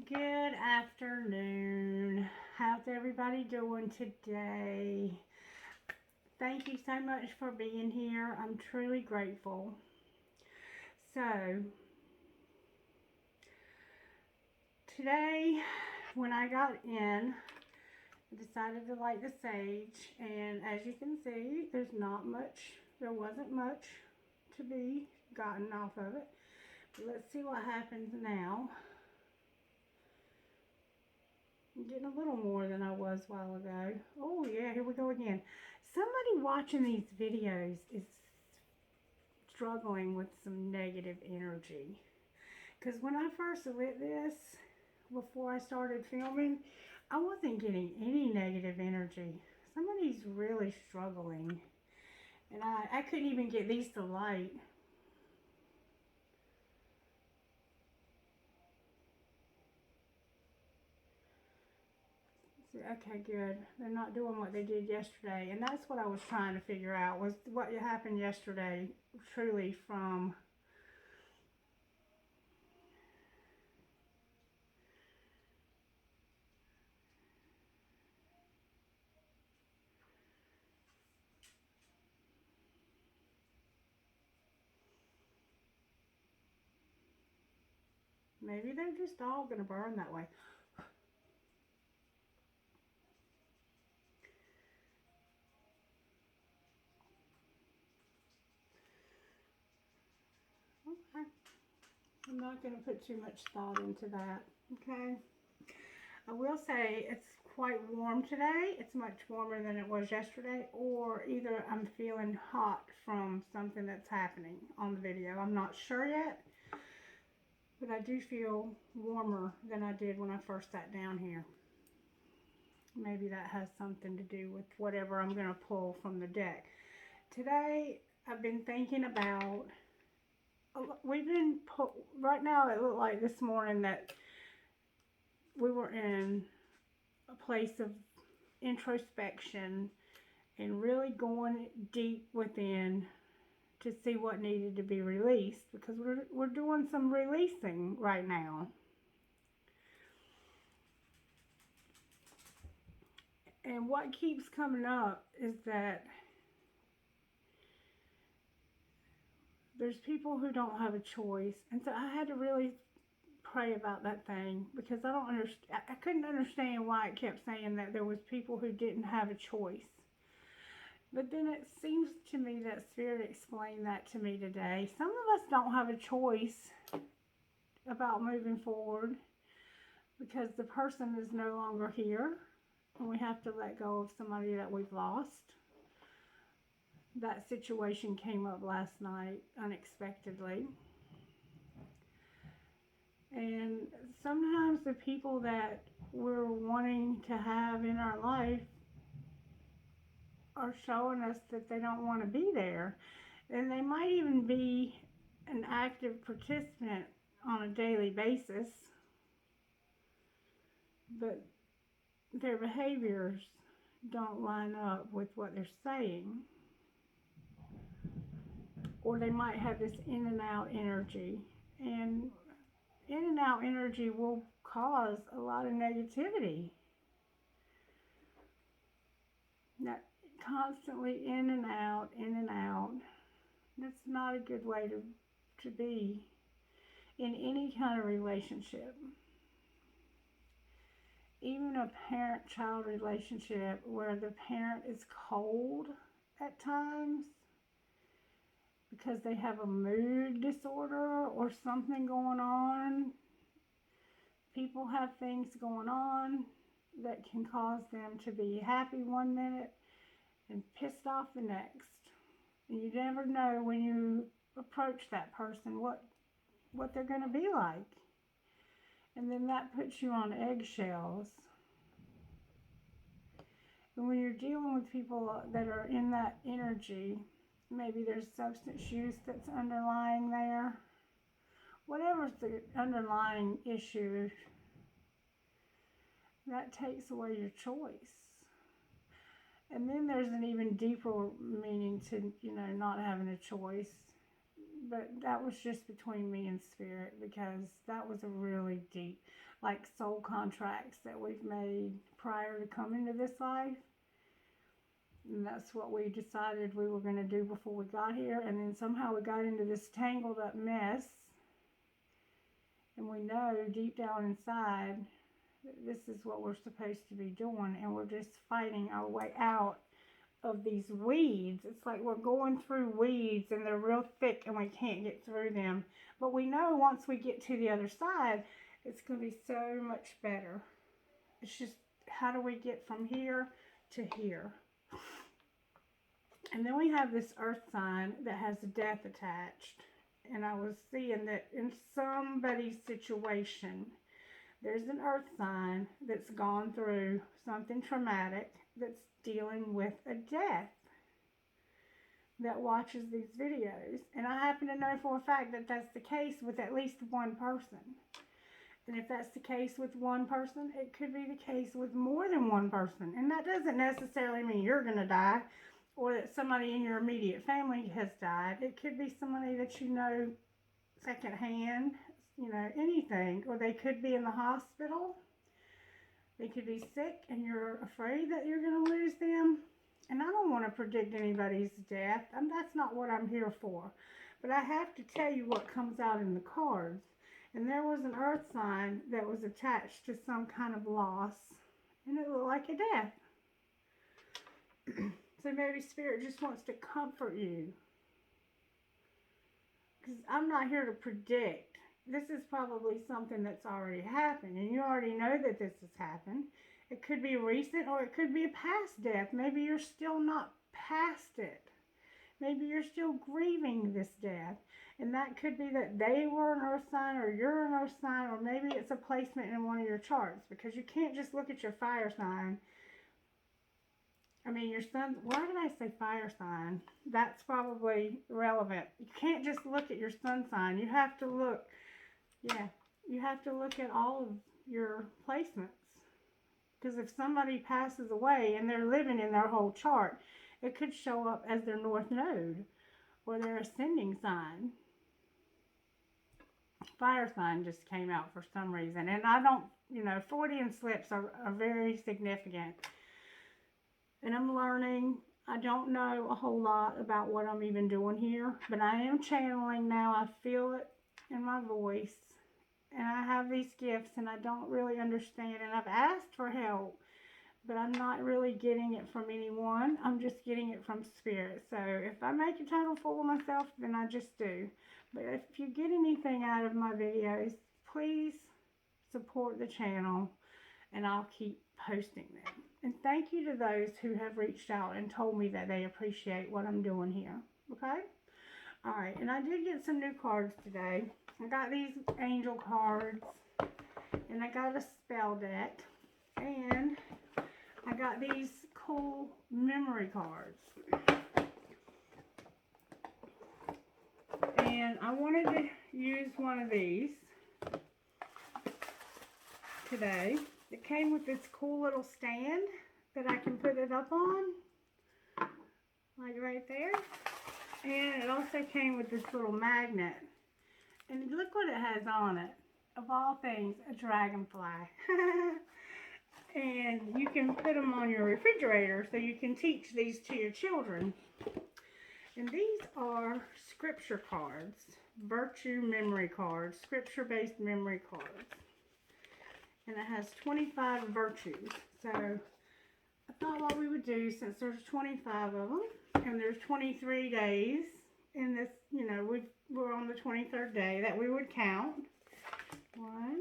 Good afternoon. How's everybody doing today? Thank you so much for being here. I'm truly grateful. So, today, when I got in, I decided to light the sage, and as you can see, there wasn't much to be gotten off of it. But let's see what happens now. I'm getting a little more than I was a while ago. Oh yeah, here we go again. Somebody watching these videos is struggling with some negative energy. Because when I first lit this, before I started filming, I wasn't getting any negative energy. Somebody's really struggling. And I couldn't even get these to light. Okay, good. They're not doing what they did yesterday. And that's what I was trying to figure out, was what happened yesterday truly from maybe they're just all going to burn that way. Okay. I'm not going to put too much thought into that. Okay. I will say it's quite warm today. It's much warmer than it was yesterday, or either I'm feeling hot from something that's happening on the video. I'm not sure yet, but I do feel warmer than I did when I first sat down here. Maybe that has something to do with whatever I'm going to pull from the deck. Today, I've been thinking about, right now it looked like this morning that we were in a place of introspection and really going deep within to see what needed to be released, because we're doing some releasing right now. And what keeps coming up is that there's people who don't have a choice. And so I had to really pray about that thing, because I couldn't understand why it kept saying that there was people who didn't have a choice. But then it seems to me that Spirit explained that to me today. Some of us don't have a choice about moving forward because the person is no longer here, and we have to let go of somebody that we've lost. That situation came up last night unexpectedly. And sometimes the people that we're wanting to have in our life are showing us that they don't want to be there. And they might even be an active participant on a daily basis, but their behaviors don't line up with what they're saying. Or they might have this in and out energy. And in and out energy will cause a lot of negativity. That constantly in and out, in and out. That's not a good way to be in any kind of relationship. Even a parent-child relationship where the parent is cold at times because they have a mood disorder or something going on. People have things going on that can cause them to be happy one minute and pissed off the next. And you never know when you approach that person what they're going to be like. And then that puts you on eggshells. And when you're dealing with people that are in that energy, maybe there's substance use that's underlying there. Whatever's the underlying issue, that takes away your choice. And then there's an even deeper meaning to, not having a choice. But that was just between me and Spirit, because that was a really deep. like soul contracts that we've made prior to coming to this life. And that's what we decided we were going to do before we got here. And then somehow we got into this tangled up mess. And we know deep down inside that this is what we're supposed to be doing. And we're just fighting our way out of these weeds. It's like we're going through weeds and they're real thick and we can't get through them. But we know once we get to the other side, it's going to be so much better. It's just, how do we get from here to here? And then we have this earth sign that has death attached. And I was seeing that in somebody's situation, there's an earth sign that's gone through something traumatic that's dealing with a death that watches these videos. And I happen to know for a fact that that's the case with at least one person. And if that's the case with one person, it could be the case with more than one person. And that doesn't necessarily mean you're going to die or that somebody in your immediate family has died. It could be somebody that you know secondhand, you know, anything. Or they could be in the hospital. They could be sick and you're afraid that you're going to lose them. And I don't want to predict anybody's death. That's not what I'm here for. But I have to tell you what comes out in the cards. And there was an earth sign that was attached to some kind of loss. And it looked like a death. So maybe Spirit just wants to comfort you. Because I'm not here to predict. This is probably something that's already happened. And you already know that this has happened. It could be recent or it could be a past death. Maybe you're still not past it. Maybe you're still grieving this death. And that could be that they were an earth sign or you're an earth sign, or maybe it's a placement in one of your charts, because you can't just look at your fire sign. I mean, your sun, why did I say fire sign? That's probably relevant. You can't just look at your sun sign. You have to look, you have to look at all of your placements. Because if somebody passes away and they're living in their whole chart, it could show up as their north node or their ascending sign. Fire sign just came out for some reason. And I don't, you know, Freudian slips are very significant. And I'm learning. I don't know a whole lot about what I'm even doing here. But I am channeling now. I feel it in my voice. And I have these gifts and I don't really understand. And I've asked for help. But I'm not really getting it from anyone. I'm just getting it from Spirit. So if I make a total fool of myself, then I just do. But if you get anything out of my videos, please support the channel and I'll keep posting them. And thank you to those who have reached out and told me that they appreciate what I'm doing here. Okay? Alright, and I did get some new cards today. I got these angel cards and I got a spell deck. And I got these cool memory cards. And I wanted to use one of these today. It came with this cool little stand that I can put it up on. Like right there. And it also came with this little magnet. And look what it has on it. Of all things, a dragonfly. And you can put them on your refrigerator so you can teach these to your children. And these are scripture cards, virtue memory cards, scripture-based memory cards. And it has 25 virtues. So I thought what we would do, since there's 25 of them, and there's 23 days in this, you know, we're on the 23rd day, that we would count. 1,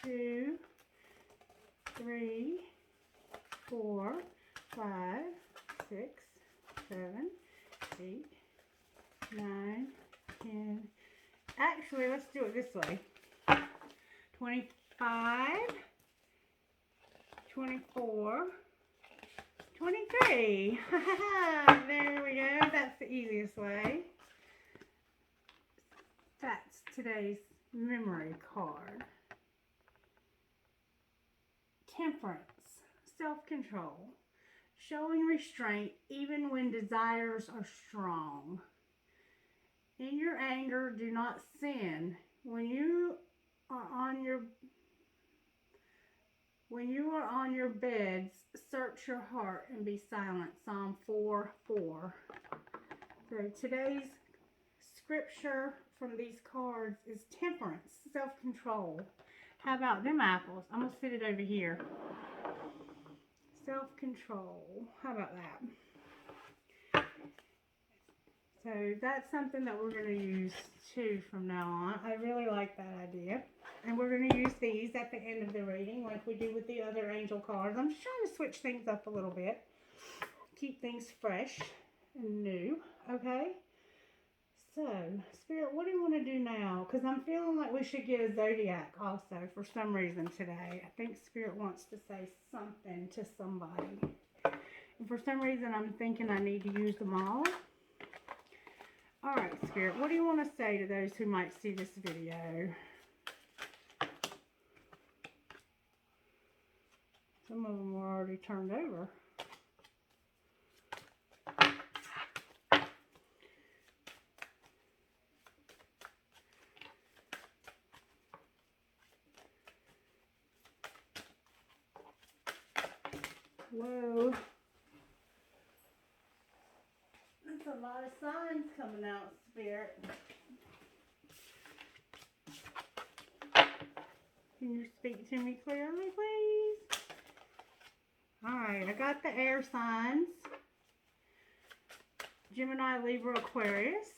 2, 3, 4, 5, 6, 7, 8, 9, 10. Actually, let's do it this way. 25, 24, 23. There we go. That's the easiest way. That's today's memory card. Temperance, self-control, showing restraint even when desires are strong. In your anger, do not sin. When you are on your When you are on your beds, search your heart and be silent. Psalm 4:4. So today's scripture from these cards is temperance, self-control. How about them apples? I'm going to sit it over here. Self-control. How about that? So that's something that we're going to use too from now on. I really like that idea. And we're going to use these at the end of the reading like we do with the other angel cards. I'm just trying to switch things up a little bit. Keep things fresh and new. Okay? So, Spirit, what do you want to do now? Because I'm feeling like we should get a zodiac also for some reason today. I think Spirit wants to say something to somebody. And for some reason, I'm thinking I need to use them all. All right, Spirit, what do you want to say to those who might see this video? Some of them were already turned over. Whoa. That's a lot of signs coming out, Spirit. Can you speak to me clearly, please? Alright, I got the air signs. Gemini, Libra, Aquarius.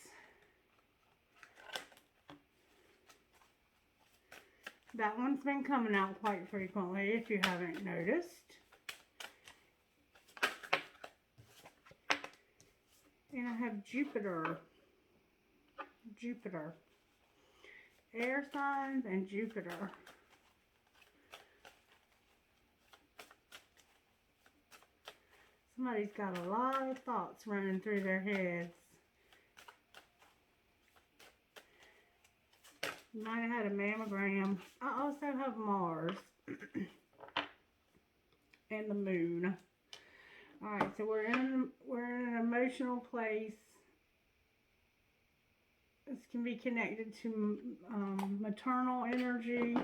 That one's been coming out quite frequently if you haven't noticed. And I have Jupiter. Jupiter. Air signs and Jupiter. Somebody's got a lot of thoughts running through their heads. You might have had a mammogram. I also have Mars and the moon. Alright, so we're in an emotional place. This can be connected to maternal energy.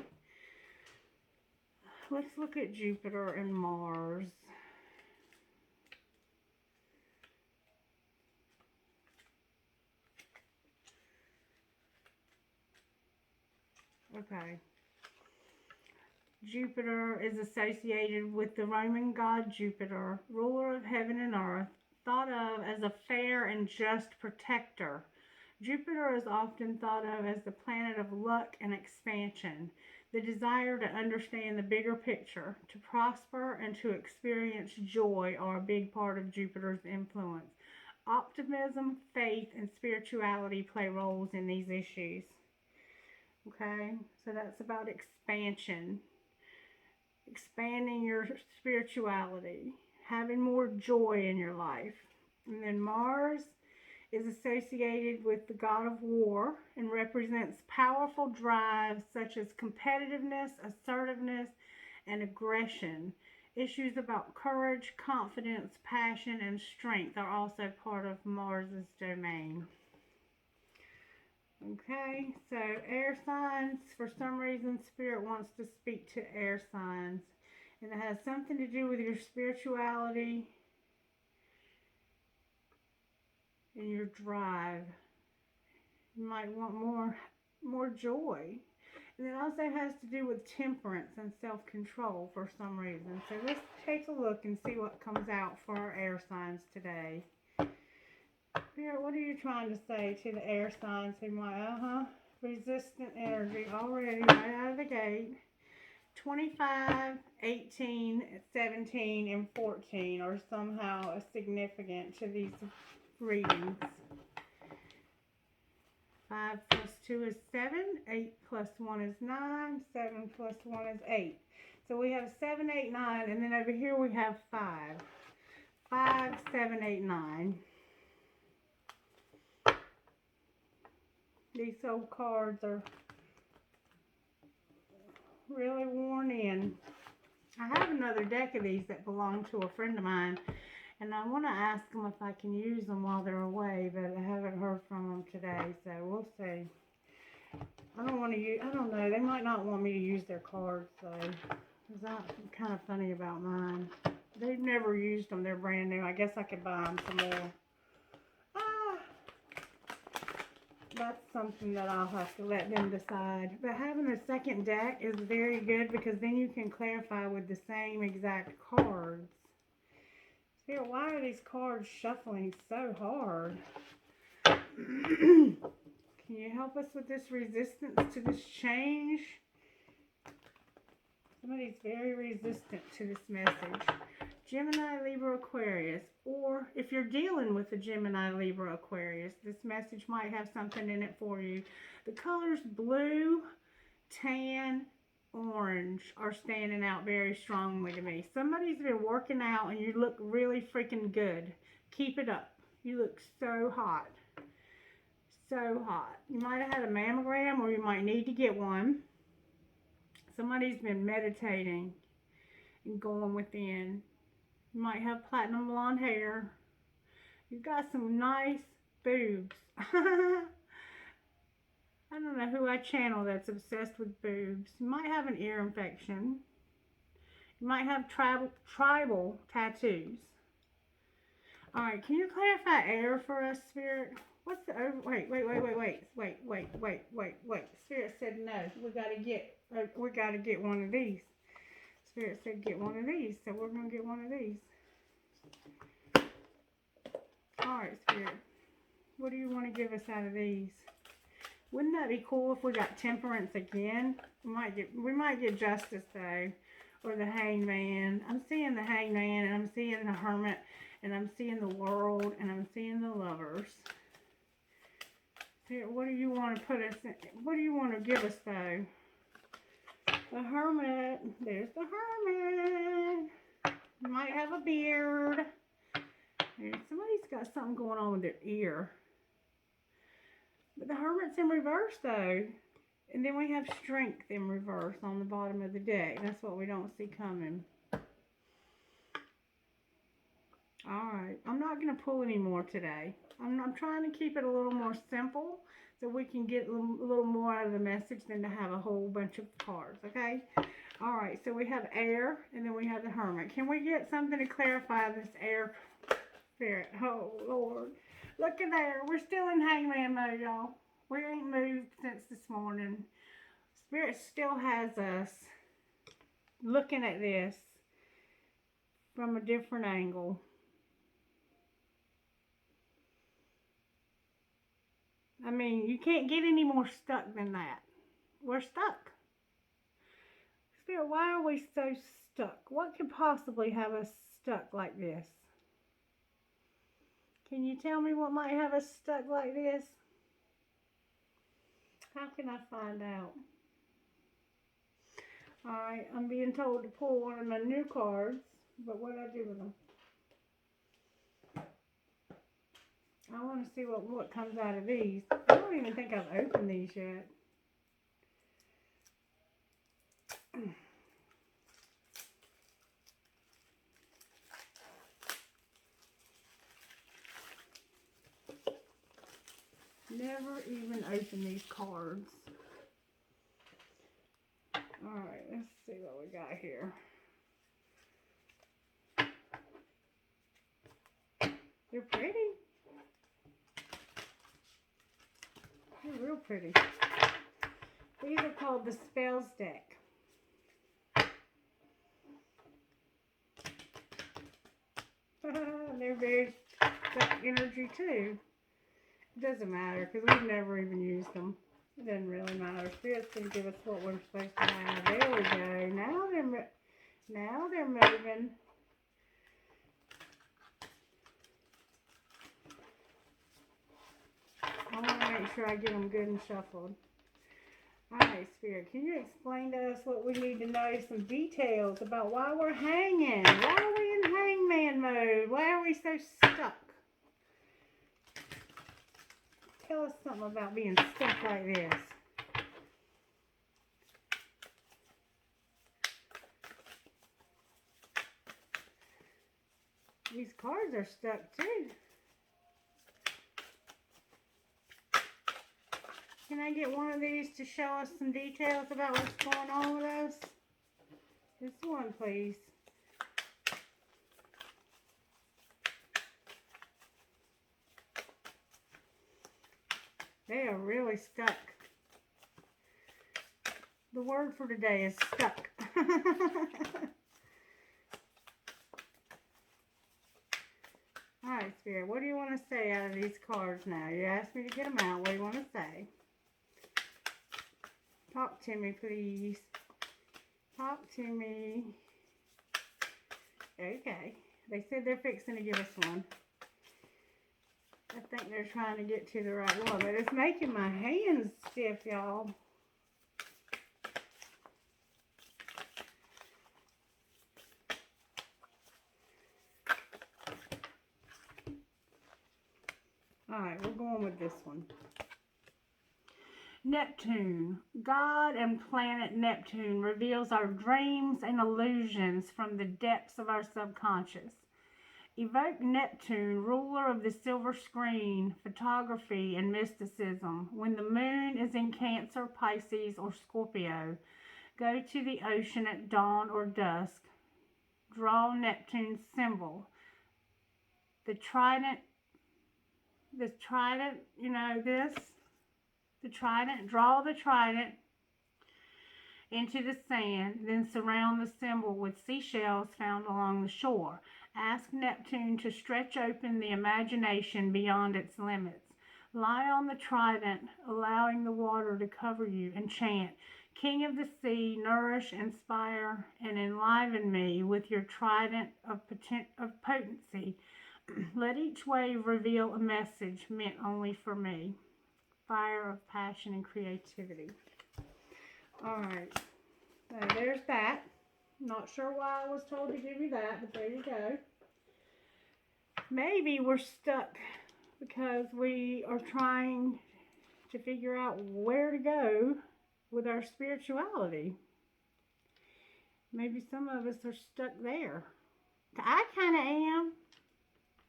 Let's look at Jupiter and Mars. Okay. Jupiter is associated with the Roman god Jupiter, ruler of heaven and earth, thought of as a fair and just protector. Jupiter is often thought of as the planet of luck and expansion, the desire to understand the bigger picture, to prosper, and to experience joy are a big part of Jupiter's influence. Optimism, faith, and spirituality play roles in these issues. Okay, so that's about expansion. Expanding your spirituality. Having more joy in your life. And then Mars is associated with the god of war and represents powerful drives such as competitiveness, assertiveness, and aggression. Issues about courage, confidence, passion, and strength are also part of Mars's domain. Okay, so air signs, for some reason Spirit wants to speak to air signs. And it has something to do with your spirituality and your drive. You might want more joy. And it also has to do with temperance and self-control for some reason. So let's take a look and see what comes out for our air signs today. Spirit, what are you trying to say to the air signs who might, resistant energy already right out of the gate. 25, 18, 17, and 14 are somehow significant to these readings. 5 plus 2 is 7, 8 plus 1 is 9, 7 plus 1 is 8. So we have 7, 8, 9, and then over here we have 5. 5, 7, 8, 9. These old cards are really worn in. I have another deck of these that belong to a friend of mine, and I want to ask them if I can use them while they're away, but I haven't heard from them today, so we'll see. I don't know, they might not want me to use their cards, so Because I'm kind of funny about mine. They've never used them. They're brand new. I guess I could buy them some more. That's something that I'll have to let them decide. But having a second deck is very good because then you can clarify with the same exact cards. See, why are these cards shuffling so hard? Can you help us with this resistance to this change? Somebody's very resistant to this message. Gemini, Libra, Aquarius. Or if you're dealing with a Gemini, Libra, Aquarius, this message might have something in it for you. The colors blue, tan, orange are standing out very strongly to me. Somebody's been working out and you look really freaking good. Keep it up. You look so hot. So hot. You might have had a mammogram or you might need to get one. Somebody's been meditating and going within. You might have platinum blonde hair. You've got some nice boobs. I don't know who I channel that's obsessed with boobs. You might have an ear infection. You might have tribal tattoos. Alright, can you clarify air for us, Spirit? What's the over? Wait. Spirit said no. We gotta get one of these. Spirit said get one of these, so we're gonna get one of these. Alright, Spirit. What do you want to give us out of these? Wouldn't that be cool if we got temperance again? We might get justice though. Or the hangman. I'm seeing the hangman and I'm seeing the hermit and I'm seeing the world and I'm seeing the lovers. Spirit, what do you want to put us in? What do you want to give us though? The hermit. There's the hermit. You might have a beard. Somebody's got something going on with their ear. But the hermit's in reverse though. And then we have strength in reverse on the bottom of the deck. That's what we don't see coming. Alright. I'm not going to pull any more today. I'm trying to keep it a little more simple so we can get a little more out of the message than to have a whole bunch of cards. Okay? Alright. So we have air and then we have the hermit. Can we get something to clarify this air spirit? Oh, Lord. Look at there. We're still in hangman mode, y'all. We ain't moved since this morning. Spirit still has us looking at this from a different angle. I mean, you can't get any more stuck than that. We're stuck. Spirit, why are we so stuck? What could possibly have us stuck like this? Can you tell me what might have us stuck like this? How can I find out? Alright, I'm being told to pull one of my new cards, but what do I do with them? I want to see what comes out of these. I don't even think I've opened these yet. Never even opened these cards. Alright, let's see what we got here. They're pretty. They're real pretty. These are called the Spells deck. They're very stuck energy too. It doesn't matter because we've never even used them. It doesn't really matter. Spirit's going to give us what we're supposed to have. There we go. Now they're moving. I want to make sure I get them good and shuffled. Alright, Spirit, can you explain to us what we need to know? Some details about why we're hanging. Why are we in hangman mode? Why are we so stuck? Tell us something about being stuck like this. These cards are stuck too. Can I get one of these to show us some details about what's going on with us? Just one, please. They are really stuck. The word for today is stuck. Alright, Spirit, what do you want to say out of these cards now? You asked me to get them out. What do you want to say? Talk to me, please. Talk to me. Okay. They said they're fixing to give us one. I think they're trying to get to the right one, but it's making my hands stiff, y'all. Alright, we're going with this one. Neptune. God and planet Neptune reveals our dreams and illusions from the depths of our subconscious. Evoke Neptune, ruler of the silver screen, photography, and mysticism. When the moon is in Cancer, Pisces, or Scorpio, go to the ocean at dawn or dusk. Draw Neptune's symbol. The trident, you know this? The trident, draw the trident into the sand, then surround the symbol with seashells found along the shore. Ask Neptune to stretch open the imagination beyond its limits. Lie on the trident, allowing the water to cover you, and chant, King of the sea, nourish, inspire, and enliven me with your trident of potency. Let each wave reveal a message meant only for me. Fire of passion and creativity. Alright, so there's that. Not sure why I was told to give you that, but there you go. Maybe we're stuck because we are trying to figure out where to go with our spirituality. Maybe some of us are stuck there. I kind of am.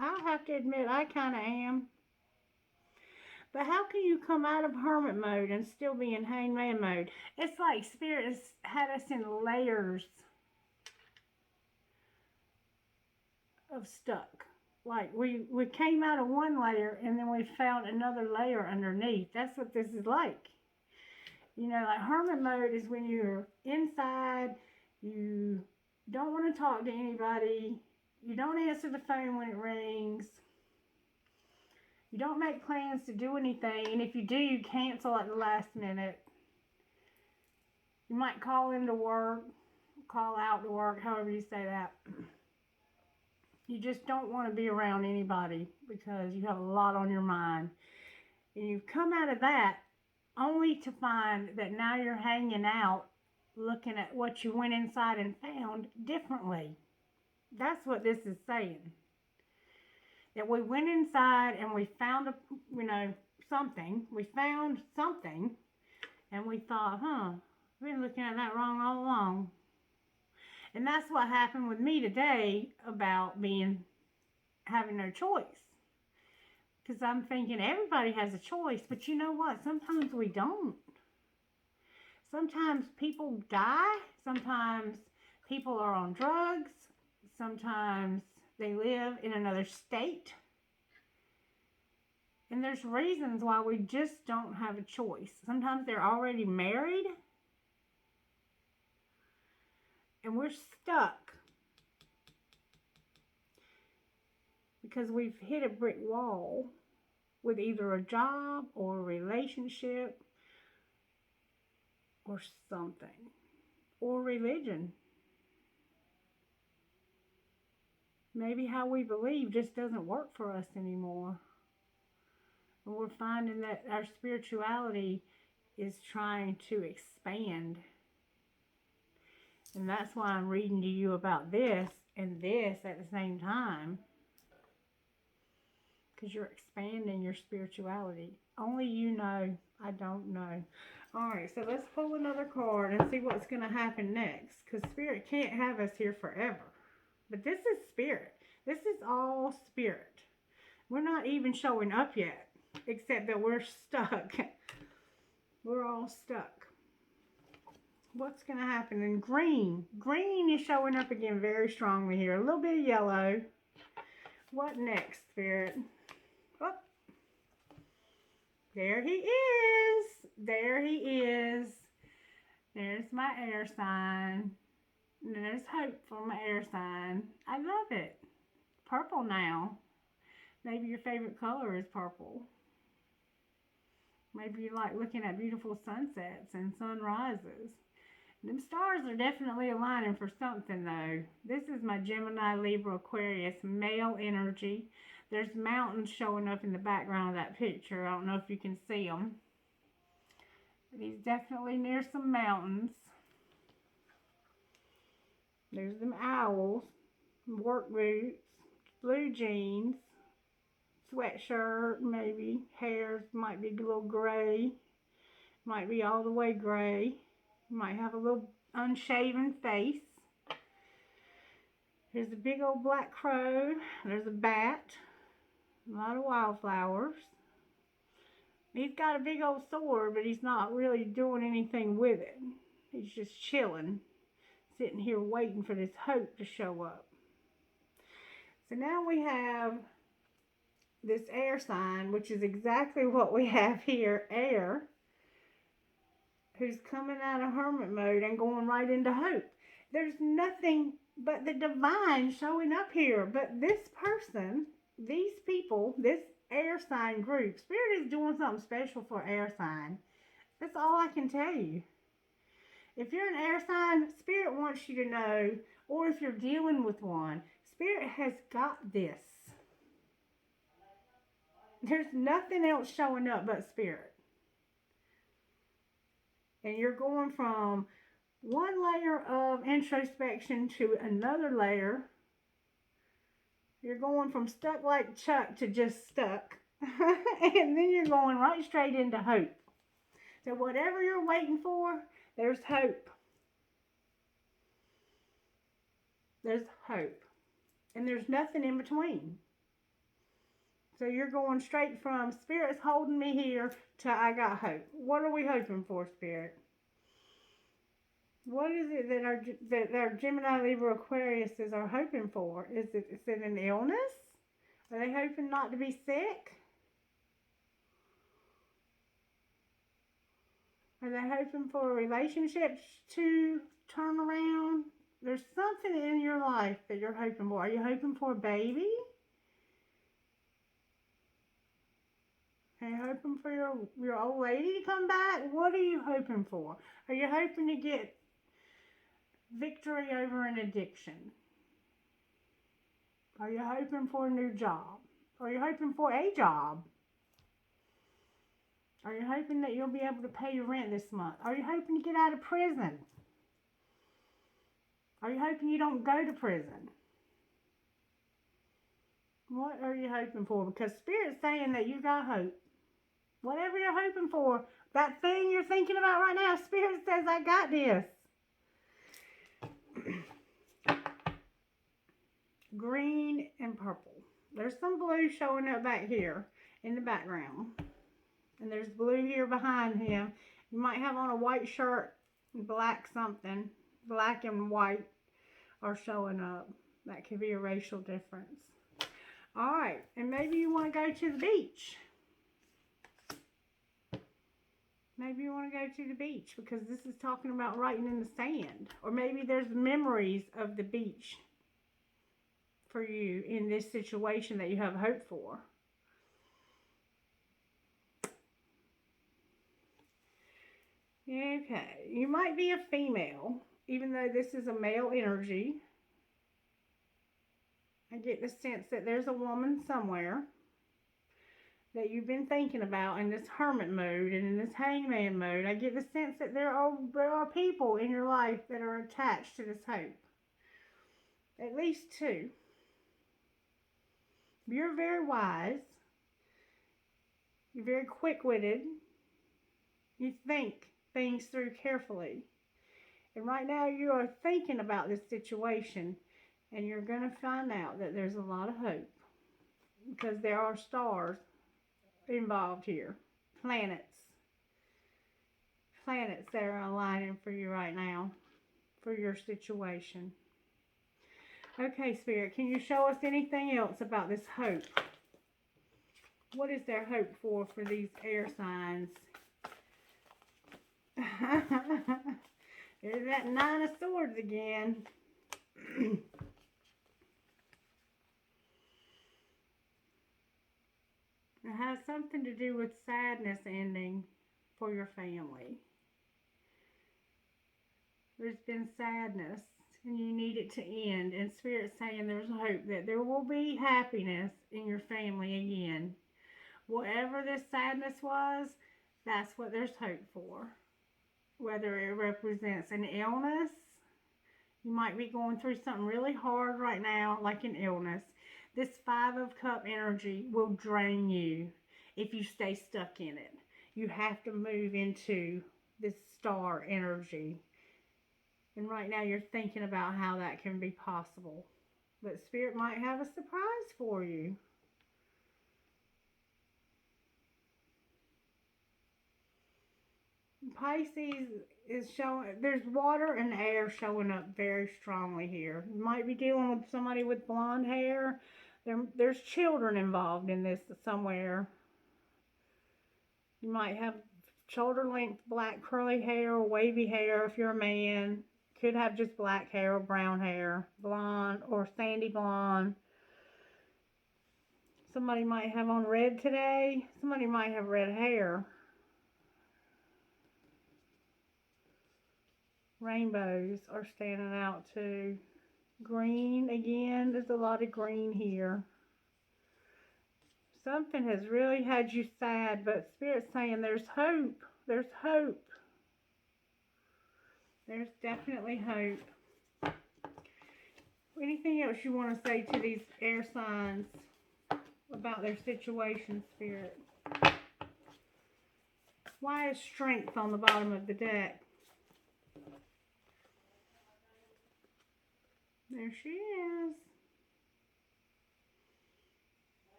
I'll have to admit, I kind of am. But how can you come out of hermit mode and still be in hangman mode? It's like Spirit has had us in layers of stuck. Like we came out of one layer and then we found another layer underneath. That's what this is like. You know, like hermit mode is when you're inside, you don't want to talk to anybody, you don't answer the phone when it rings, you don't make plans to do anything, and if you do, you cancel at the last minute. You might call into work, call out to work, however you say that. You just don't want to be around anybody because you have a lot on your mind. And you've come out of that only to find that now you're hanging out looking at what you went inside and found differently. That's what this is saying. That we went inside and we found something. We found something and we thought, I've been looking at that wrong all along. And that's what happened with me today about having no choice. Because I'm thinking everybody has a choice, but you know what? Sometimes we don't. Sometimes people die. Sometimes people are on drugs. Sometimes they live in another state. And there's reasons why we just don't have a choice. Sometimes they're already married. And we're stuck. Because we've hit a brick wall with either a job or a relationship or something. Or religion. Maybe how we believe just doesn't work for us anymore. And we're finding that our spirituality is trying to expand. And that's why I'm reading to you about this and this at the same time. Because you're expanding your spirituality. Only you know. I don't know. Alright, so let's pull another card and see what's going to happen next. Because Spirit can't have us here forever. But this is Spirit. This is all Spirit. We're not even showing up yet. Except that we're stuck. We're all stuck. What's going to happen? And green. Green is showing up again very strongly here. A little bit of yellow. What next, Spirit? Oh, there he is. There he is. There's my air sign. And there's hope for my air sign. I love it. Purple now. Maybe your favorite color is purple. Maybe you like looking at beautiful sunsets and sunrises. Them stars are definitely aligning for something though. This is my Gemini, Libra, Aquarius, male energy. There's mountains showing up in the background of that picture. I don't know if you can see them. But he's definitely near some mountains. There's them owls, work boots, blue jeans, sweatshirt, maybe. Hairs might be a little gray. Might be all the way gray. Might have a little unshaven face. There's a big old black crow. There's a bat. A lot of wildflowers. He's got a big old sword, but he's not really doing anything with it. He's just chilling. Sitting here waiting for this hope to show up. So now we have this air sign, which is exactly what we have here, air, who's coming out of hermit mode and going right into hope. There's nothing but the divine showing up here. But this person, these people, this air sign group, Spirit is doing something special for air sign. That's all I can tell you. If you're an air sign, Spirit wants you to know, or if you're dealing with one, Spirit has got this. There's nothing else showing up but Spirit. And you're going from one layer of introspection to another layer. You're going from stuck like Chuck to just stuck. And then you're going right straight into hope. So whatever you're waiting for, there's hope. There's hope. And there's nothing in between. So you're going straight from Spirit's holding me here to I got hope. What are we hoping for, Spirit? What is it that our Gemini, Libra, Aquariuses are hoping for? Is it an illness? Are they hoping not to be sick? Are they hoping for relationships to turn around? There's something in your life that you're hoping for. Are you hoping for a baby? Are you hoping for your old lady to come back? What are you hoping for? Are you hoping to get victory over an addiction? Are you hoping for a new job? Are you hoping for a job? Are you hoping that you'll be able to pay your rent this month? Are you hoping to get out of prison? Are you hoping you don't go to prison? What are you hoping for? Because Spirit's saying that you got hope. Whatever you're hoping for, that thing you're thinking about right now, Spirit says, I got this. Green and purple. There's some blue showing up back here in the background. And there's blue here behind him. You might have on a white shirt, black something. Black and white are showing up. That could be a racial difference. Alright, and maybe you want to go to the beach. Maybe you want to go to the beach because this is talking about writing in the sand. Or maybe there's memories of the beach for you in this situation that you have hope for. Okay, you might be a female, even though this is a male energy. I get the sense that there's a woman somewhere that you've been thinking about in this hermit mode and in this hangman mode. I get the sense that there are people in your life that are attached to this hope. At least two. You're very wise. You're very quick-witted. You think things through carefully. And right now you are thinking about this situation and you're going to find out that there's a lot of hope because there are stars involved here. Planets. planets that are aligning for you right now, for your situation. Okay, Spirit, can you show us anything else about this hope? What is their hope for these air signs? There's that Nine of Swords again. It has something to do with sadness ending for your family. There's been sadness and you need it to end. And Spirit's saying there's hope that there will be happiness in your family again. Whatever this sadness was, that's what there's hope for. Whether it represents an illness, you might be going through something really hard right now, like an illness. This Five of Cup energy will drain you if you stay stuck in it. You have to move into this star energy. And right now you're thinking about how that can be possible. But Spirit might have a surprise for you. Pisces is showing, there's water and air showing up very strongly here. You might be dealing with somebody with blonde hair. There's children involved in this somewhere. You might have shoulder-length black curly hair or wavy hair if you're a man. Could have just black hair or brown hair, blonde or sandy blonde. Somebody might have on red today. Somebody might have red hair. Rainbows are standing out too. Green again, there's a lot of green here. Something has really had you sad, but Spirit's saying there's hope. There's hope. There's definitely hope. Anything else you want to say to these air signs about their situation, Spirit? Why is Strength on the bottom of the deck? There she is.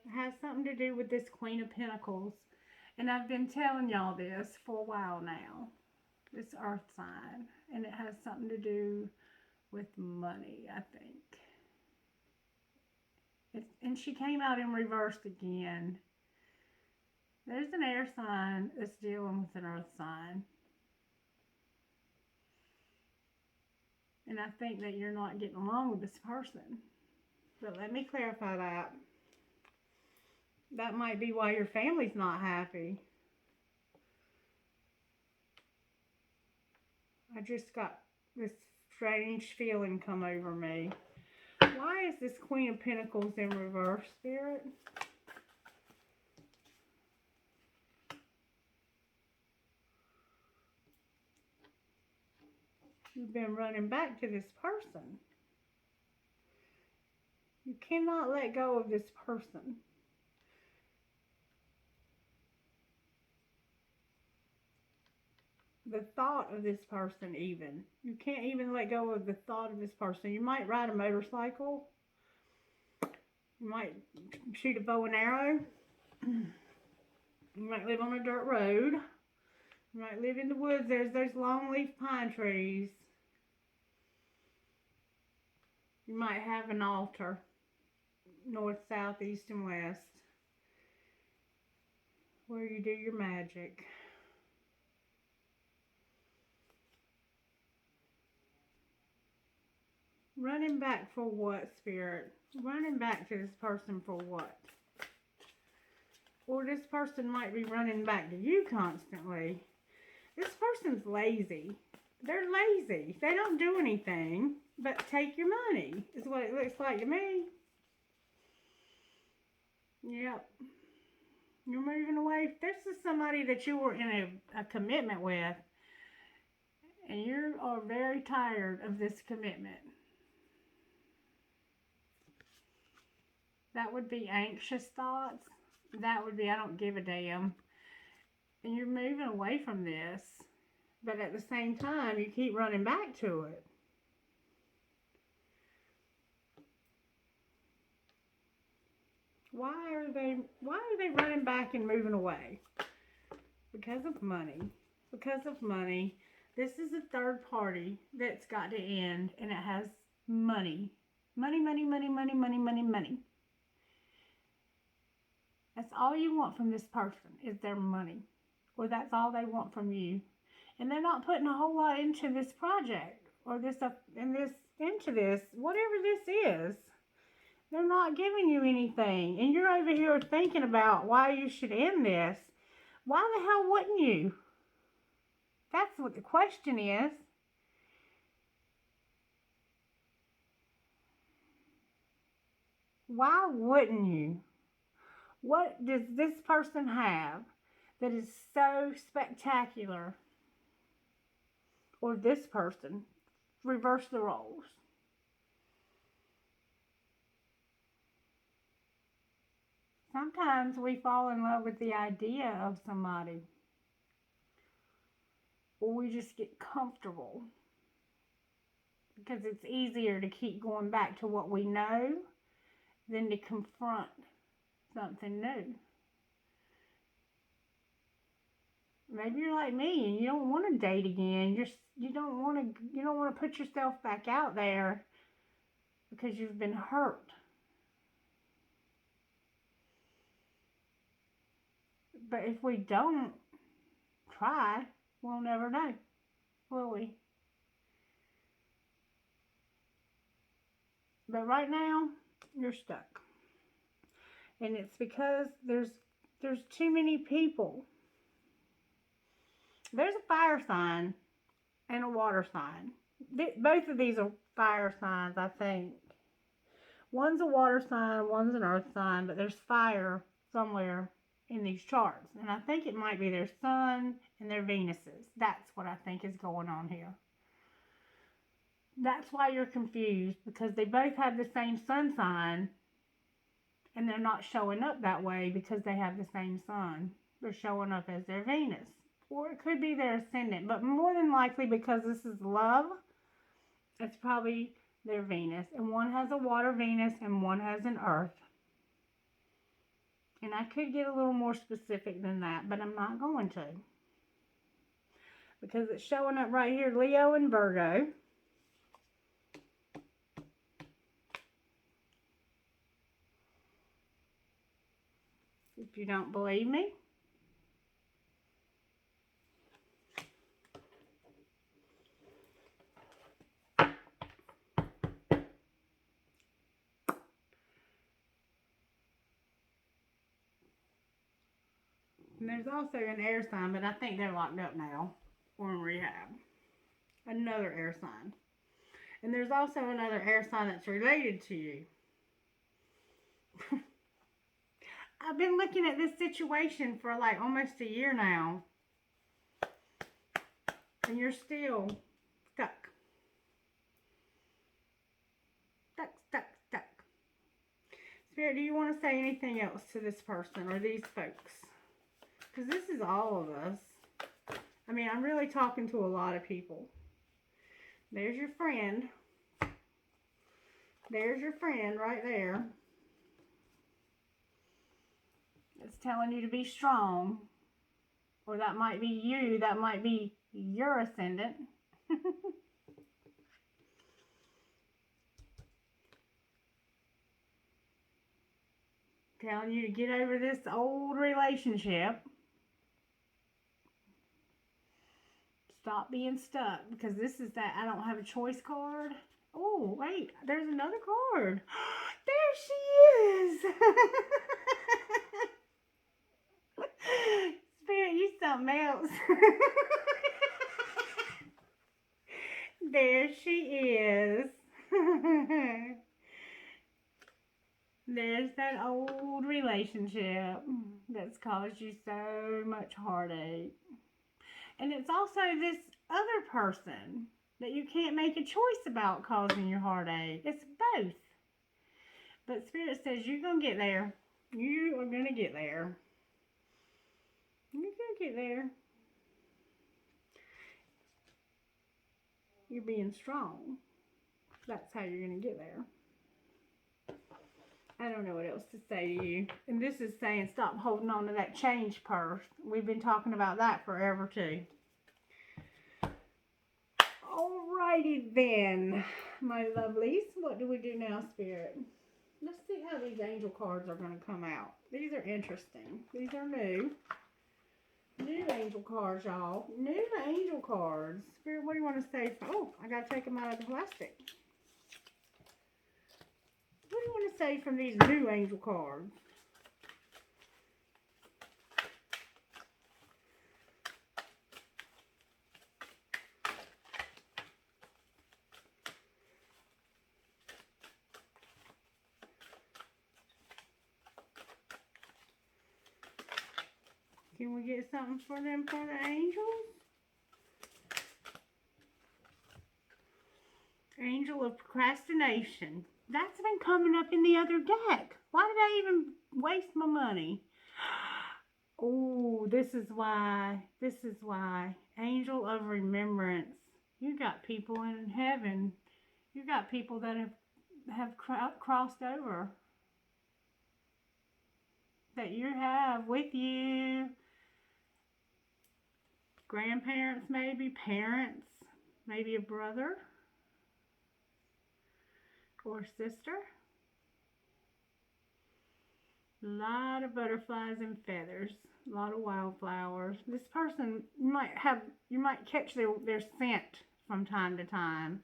It has something to do with this Queen of Pentacles. And I've been telling y'all this for a while now. This earth sign. And it has something to do with money, I think. And she came out in reverse again. There's an air sign that's dealing with an earth sign. And I think that you're not getting along with this person. But let me clarify that. That might be why your family's not happy. I just got this strange feeling come over me. Why is this Queen of Pentacles in reverse, Spirit? You've been running back to this person. You cannot let go of this person. The thought of this person even. You can't even let go of the thought of this person. You might ride a motorcycle. You might shoot a bow and arrow. You might live on a dirt road. You might live in the woods. There's those long leaf pine trees. You might have an altar. North, south, east, and west. Where you do your magic. Running back for what, Spirit? Running back to this person for what? Or this person might be running back to you constantly. This person's lazy. They're lazy. They don't do anything but take your money, is what it looks like to me. Yep. You're moving away. This is somebody that you were in a commitment with. And you are very tired of this commitment. That would be anxious thoughts. That would be, I don't give a damn. And you're moving away from this. But at the same time, you keep running back to it. Why are they running back and moving away? Because of money. because of money. This is a third party that's got to end, and it has money. Money, money, money, money, money, money, money. That's all you want from this person is their money. Or that's all they want from you. And they're not putting a whole lot into this project or this into this, whatever this is. They're not giving you anything. And you're over here thinking about why you should end this. Why the hell wouldn't you? That's what the question is. Why wouldn't you? What does this person have that is so spectacular? Or this person? Reverse the roles. Sometimes we fall in love with the idea of somebody. Or we just get comfortable. Because it's easier to keep going back to what we know than to confront something new. Maybe you're like me and you don't want to date again. You don't want to put yourself back out there because you've been hurt. But if we don't try, we'll never know, will we? But right now, you're stuck. And it's because there's too many people. There's a fire sign and a water sign. Both of these are fire signs, I think. One's a water sign, one's an earth sign, but there's fire somewhere in these charts. And I think it might be their sun and their Venuses. That's what I think is going on here. That's why you're confused, because they both have the same sun sign, and they're not showing up that way because they have the same sun. They're showing up as their Venus. Or it could be their ascendant, but more than likely, because this is love, it's probably their Venus. And one has a water Venus and one has an earth. And I could get a little more specific than that, but I'm not going to. Because it's showing up right here, Leo and Virgo. If you don't believe me. And there's also an air sign, but I think they're locked up now or in rehab. Another air sign. And there's also another air sign that's related to you. I've been looking at this situation for like almost a year now. And you're still stuck. Stuck. Spirit, do you want to say anything else to this person or these folks? Because this is all of us. I mean, I'm really talking to a lot of people. There's your friend. There's your friend right there. It's telling you to be strong. Or that might be you. That might be your ascendant. Telling you to get over this old relationship. Stop being stuck, because this is that I don't have a choice card. Oh, wait, there's another card. There she is. Spirit, you something else. There she is. There's that old relationship that's caused you so much heartache. And it's also this other person that you can't make a choice about causing your heartache. It's both. But Spirit says you're going to get there. You are going to get there. You're going to get there. You're being strong. That's how you're going to get there. I don't know what else to say to you. And this is saying stop holding on to that change purse. We've been talking about that forever too. Alrighty then, my lovelies. What do we do now, Spirit? Let's see how these angel cards are going to come out. These are interesting. These are new. New angel cards, y'all. New angel cards. Spirit, what do you want to say? Oh, I got to take them out of the plastic. What do you want to say from these new angel cards? Can we get something for them for the angels? Angel of procrastination. That's been coming up in the other deck. Why did I even waste my money? Oh, this is why. This is why. Angel of remembrance. You got people in heaven. You got people that have crossed over. That you have with you. Grandparents maybe, parents, maybe a brother or sister. A lot of butterflies and feathers, a lot of wildflowers. This person, you might catch their scent from time to time.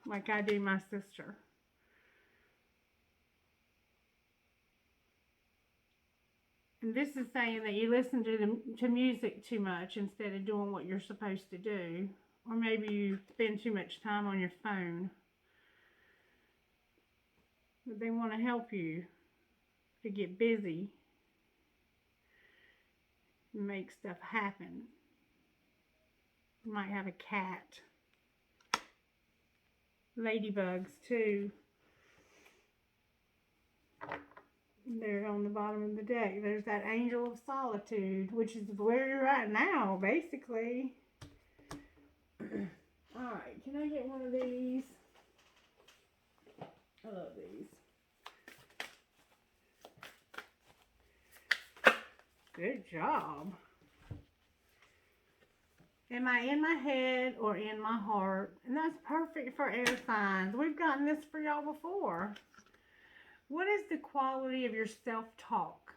Like I do my sister. And this is saying that you listen to music too much instead of doing what you're supposed to do. Or maybe you spend too much time on your phone. But they want to help you to get busy and make stuff happen. You might have a cat. Ladybugs too. They're on the bottom of the deck. There's that angel of solitude, which is where you're at now, basically. Alright, can I get one of these? I love these. Good job. Am I in my head or in my heart? And that's perfect for air signs. We've gotten this for y'all before. What is the quality of your self-talk?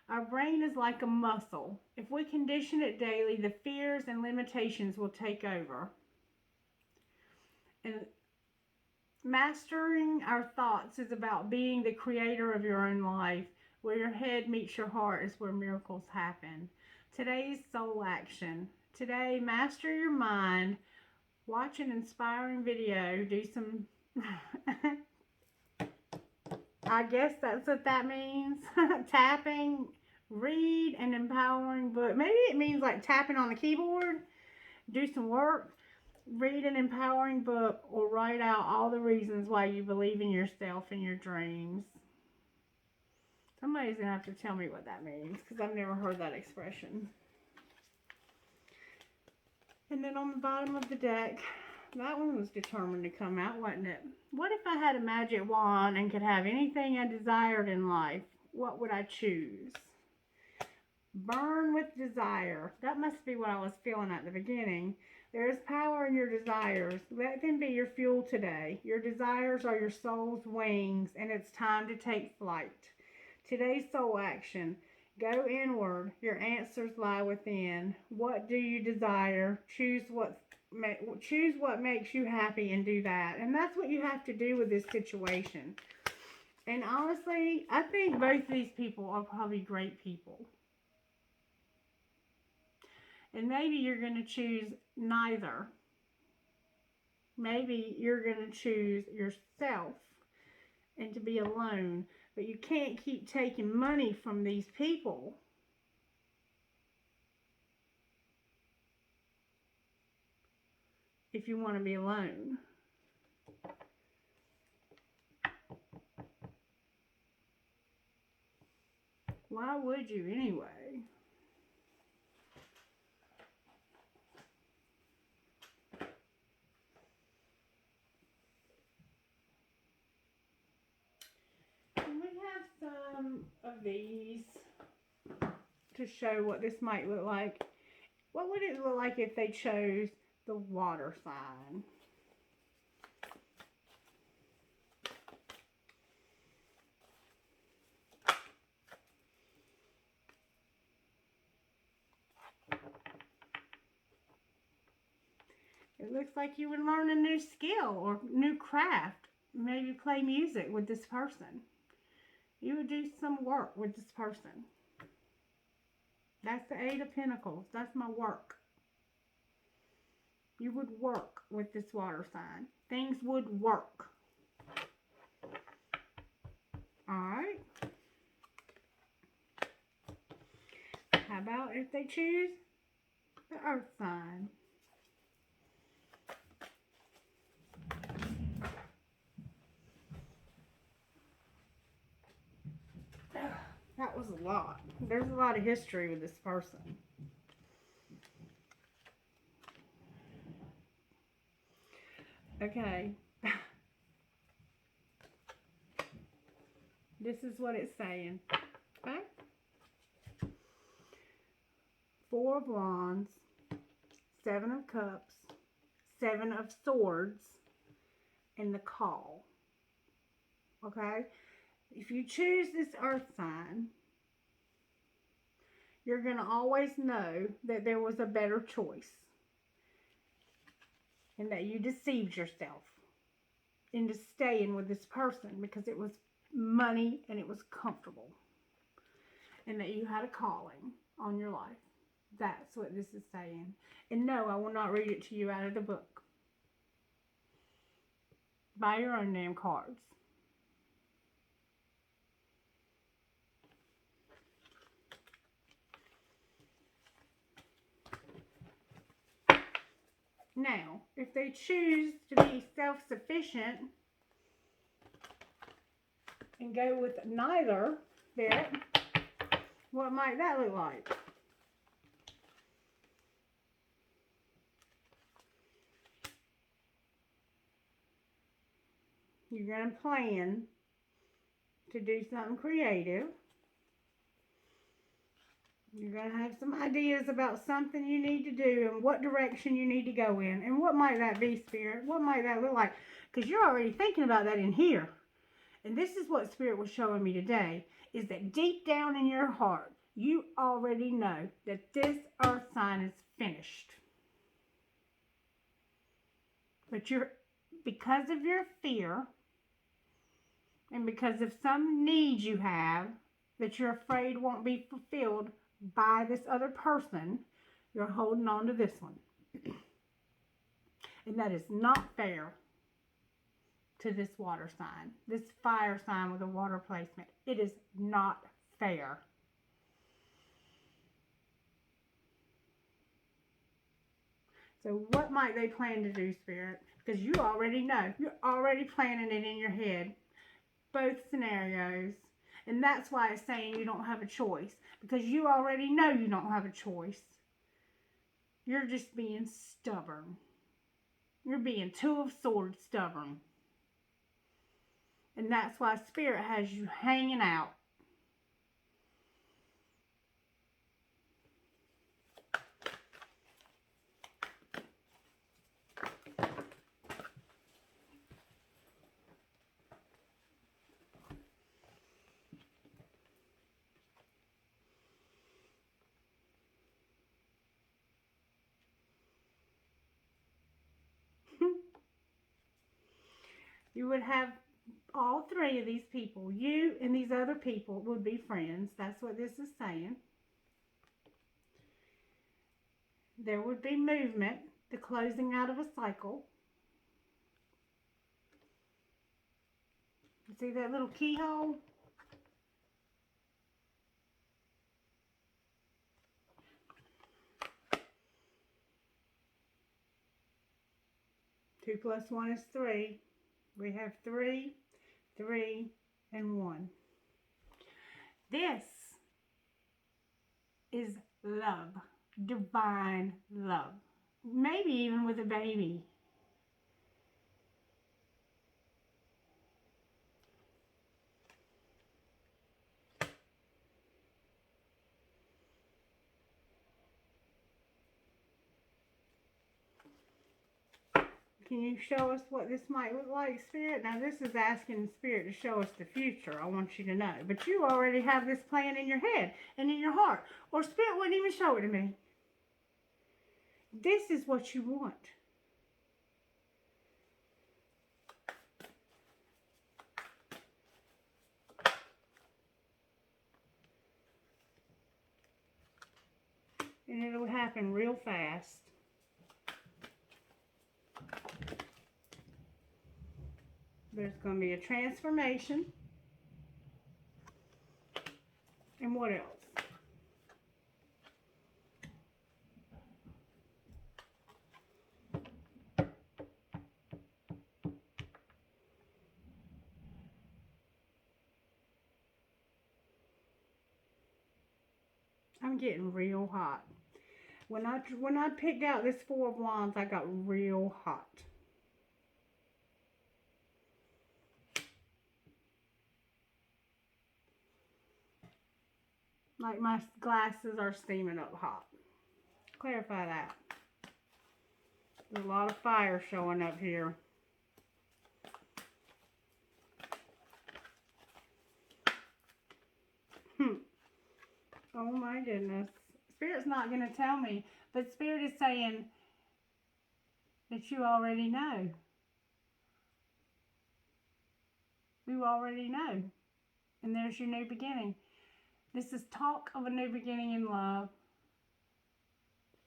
Our brain is like a muscle. If we condition it daily, the fears and limitations will take over. And mastering our thoughts is about being the creator of your own life. Where your head meets your heart is where miracles happen. Today's soul action. Today, master your mind. Watch an inspiring video. Do some... I guess that's what that means. Tapping. Read an empowering book. Maybe it means like tapping on the keyboard. Do some work. Read an empowering book or write out all the reasons why you believe in yourself and your dreams. Somebody's going to have to tell me what that means because I've never heard that expression. And then on the bottom of the deck, that one was determined to come out, wasn't it? What if I had a magic wand and could have anything I desired in life? What would I choose? Burn with desire. That must be what I was feeling at the beginning. There is power in your desires. Let them be your fuel today. Your desires are your soul's wings, and it's time to take flight. Today's soul action. Go inward. Your answers lie within. What do you desire? Choose what makes you happy and do that. And that's what you have to do with this situation. And honestly, I think both of these people are probably great people. And maybe you're going to choose neither. Maybe you're going to choose yourself and to be alone. But you can't keep taking money from these people. If you want to be alone. Why would you anyway? We have some of these to show what this might look like. What would it look like if they chose the water sign? It looks like you would learn a new skill or new craft. Maybe play music with this person. You would do some work with this person. That's the Eight of Pentacles. That's my work. You would work with this water sign. Things would work. Alright. How about if they choose the earth sign? That was a lot. There's a lot of history with this person. Okay. This is what it's saying. Okay? Four of Wands, Seven of Cups, Seven of Swords, and the Call. Okay? If you choose this earth sign, you're going to always know that there was a better choice and that you deceived yourself into staying with this person because it was money and it was comfortable, and that you had a calling on your life. That's what this is saying. And no, I will not read it to you out of the book. Buy your own damn cards. Now, if they choose to be self-sufficient and go with neither bit, what might that look like? You're going to plan to do something creative. You're going to have some ideas about something you need to do and what direction you need to go in. And what might that be, Spirit? What might that look like? Because you're already thinking about that in here. And this is what Spirit was showing me today, is that deep down in your heart, you already know that this earth sign is finished. But because of your fear and because of some needs you have that you're afraid won't be fulfilled by this other person, you're holding on to this one. And that is not fair to this water sign, this fire sign with a water placement. It is not fair. So what might they plan to do, Spirit? Because you already know. You're already planning it in your head. Both scenarios. And that's why it's saying you don't have a choice. Because you already know you don't have a choice. You're just being stubborn. You're being Two of Swords stubborn. And that's why Spirit has you hanging out. You would have all three of these people, you and these other people, would be friends. That's what this is saying. There would be movement, the closing out of a cycle. You see that little keyhole? Two plus one is three. We have 3, 3, and 1. This is love. Divine love. Maybe even with a baby. Can you show us what this might look like, Spirit? Now, this is asking Spirit to show us the future. I want you to know. But you already have this plan in your head and in your heart. Or Spirit wouldn't even show it to me. This is what you want. And it'll happen real fast. There's going to be a transformation. And what else? I'm getting real hot. When I picked out this Four of Wands, I got real hot. Like my glasses are steaming up hot. Clarify that. There's a lot of fire showing up here. Oh my goodness. Spirit's not going to tell me, but Spirit is saying that you already know. You already know. And there's your new beginning. This is talk of a new beginning in love.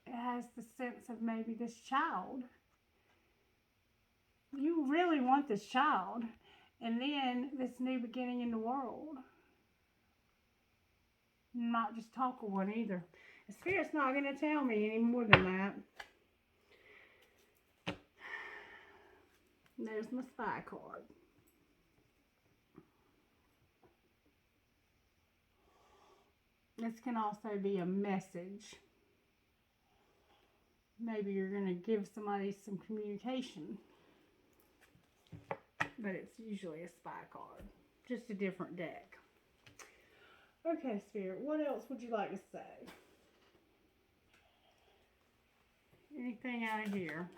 It has the sense of maybe this child. You really want this child. And then this new beginning in the world. Not just talk of one either. The Spirit's not going to tell me any more than that. There's my spy card. This can also be a message. Maybe you're going to give somebody some communication. But it's usually a spy card. Just a different deck. Okay, Spirit, what else would you like to say? Anything out of here?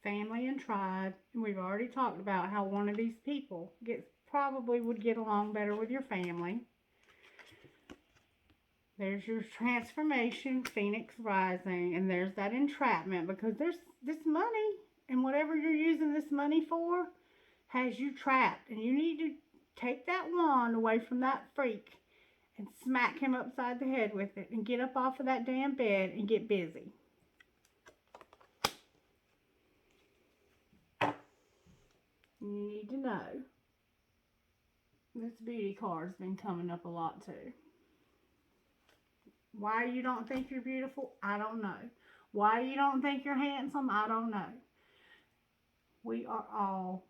Family and tribe. And we've already talked about how one of these people probably would get along better with your family. There's your transformation, Phoenix rising, and there's that entrapment, because there's this money, and whatever you're using this money for has you trapped, and you need to take that wand away from that freak and smack him upside the head with it and get up off of that damn bed and get busy. You need to know. This beauty card's been coming up a lot too. Why you don't think you're beautiful, I don't know. Why you don't think you're handsome, I don't know. We are all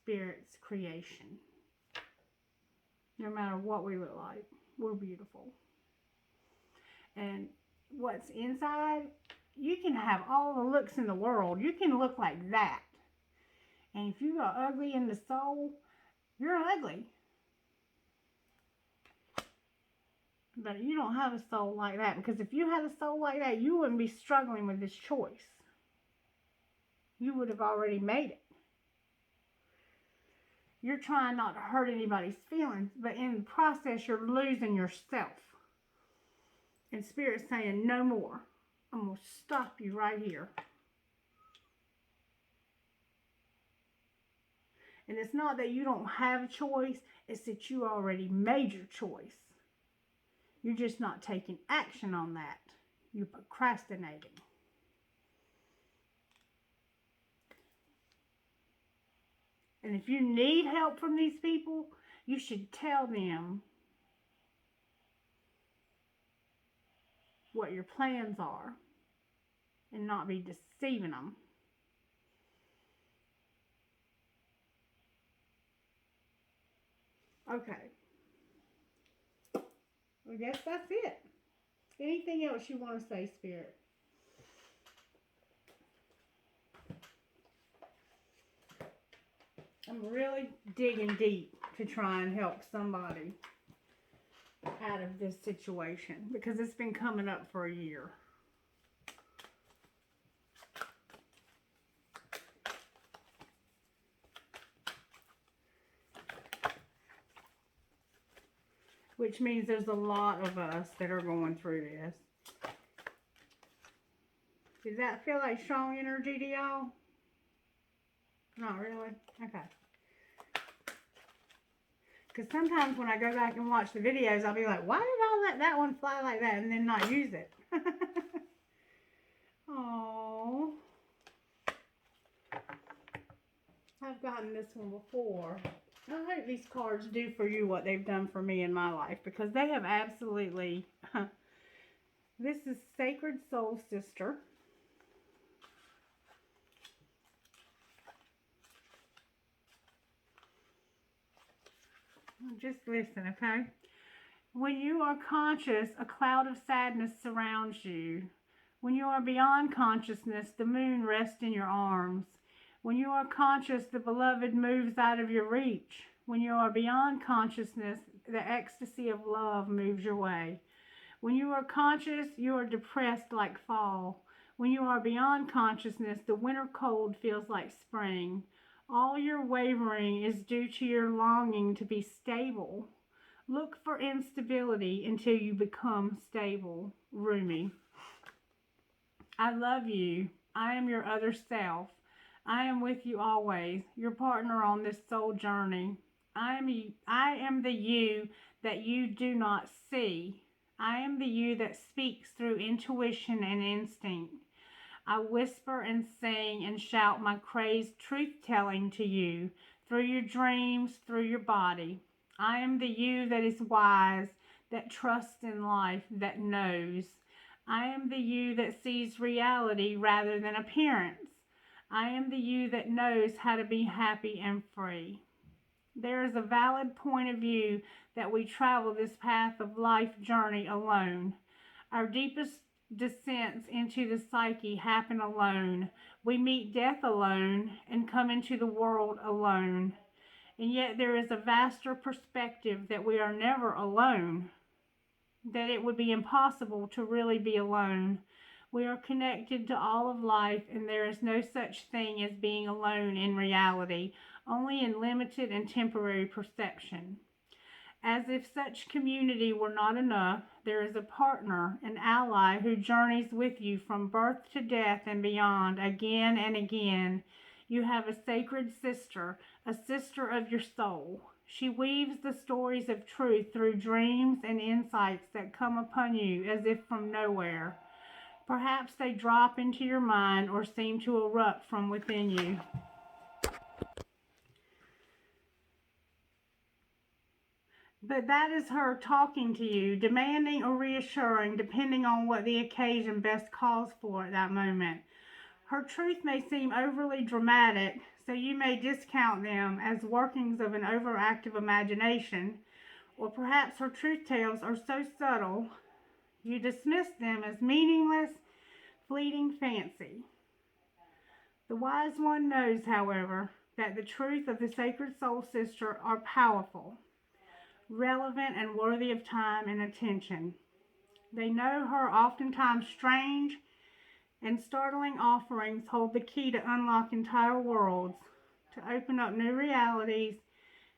Spirit's creation. No matter what we look like, we're beautiful. And what's inside, you can have all the looks in the world. You can look like that. And if you are ugly in the soul, you're ugly. But you don't have a soul like that, because if you had a soul like that, you wouldn't be struggling with this choice. You would have already made it. You're trying not to hurt anybody's feelings, but in the process, you're losing yourself. And Spirit's saying, no more. I'm going to stop you right here. And it's not that you don't have a choice, it's that you already made your choice. You're just not taking action on that. You're procrastinating. And if you need help from these people, you should tell them what your plans are and not be deceiving them. Okay. I guess that's it. Anything else you want to say, Spirit? I'm really digging deep to try and help somebody out out of this situation because it's been coming up for a year. Which means there's a lot of us that are going through this. Does that feel like strong energy to y'all? Not really? Okay. Because sometimes when I go back and watch the videos, I'll be like, why did I let that one fly like that and then not use it? Oh, I've gotten this one before. I hope these cards do for you what they've done for me in my life, because they have absolutely... This is Sacred Soul Sister. Just listen, okay? When you are conscious, a cloud of sadness surrounds you. When you are beyond consciousness, the moon rests in your arms. When you are conscious, the beloved moves out of your reach. When you are beyond consciousness, the ecstasy of love moves your way. When you are conscious, you are depressed like fall. When you are beyond consciousness, the winter cold feels like spring. All your wavering is due to your longing to be stable. Look for instability until you become stable. Rumi. I love you. I am your other self. I am with you always, your partner on this soul journey. I am the you that you do not see. I am the you that speaks through intuition and instinct. I whisper and sing and shout my crazed truth-telling to you through your dreams, through your body. I am the you that is wise, that trusts in life, that knows. I am the you that sees reality rather than appearance. I am the you that knows how to be happy and free. There is a valid point of view that we travel this path of life journey alone. Our deepest descents into the psyche happen alone. We meet death alone and come into the world alone. And yet there is a vaster perspective that we are never alone, that it would be impossible to really be alone. We are connected to all of life, and there is no such thing as being alone in reality, only in limited and temporary perception. As if such community were not enough, there is a partner, an ally who journeys with you from birth to death and beyond, again and again. You have a sacred sister, a sister of your soul. She weaves the stories of truth through dreams and insights that come upon you as if from nowhere. Perhaps they drop into your mind or seem to erupt from within you. But that is her talking to you, demanding or reassuring, depending on what the occasion best calls for at that moment. Her truth may seem overly dramatic, so you may discount them as workings of an overactive imagination, or perhaps her truth tales are so subtle, you dismiss them as meaningless, fleeting fancy. The wise one knows, however, that the truth of the Sacred Soul Sister are powerful, relevant, and worthy of time and attention. They know her oftentimes strange and startling offerings hold the key to unlock entire worlds, to open up new realities,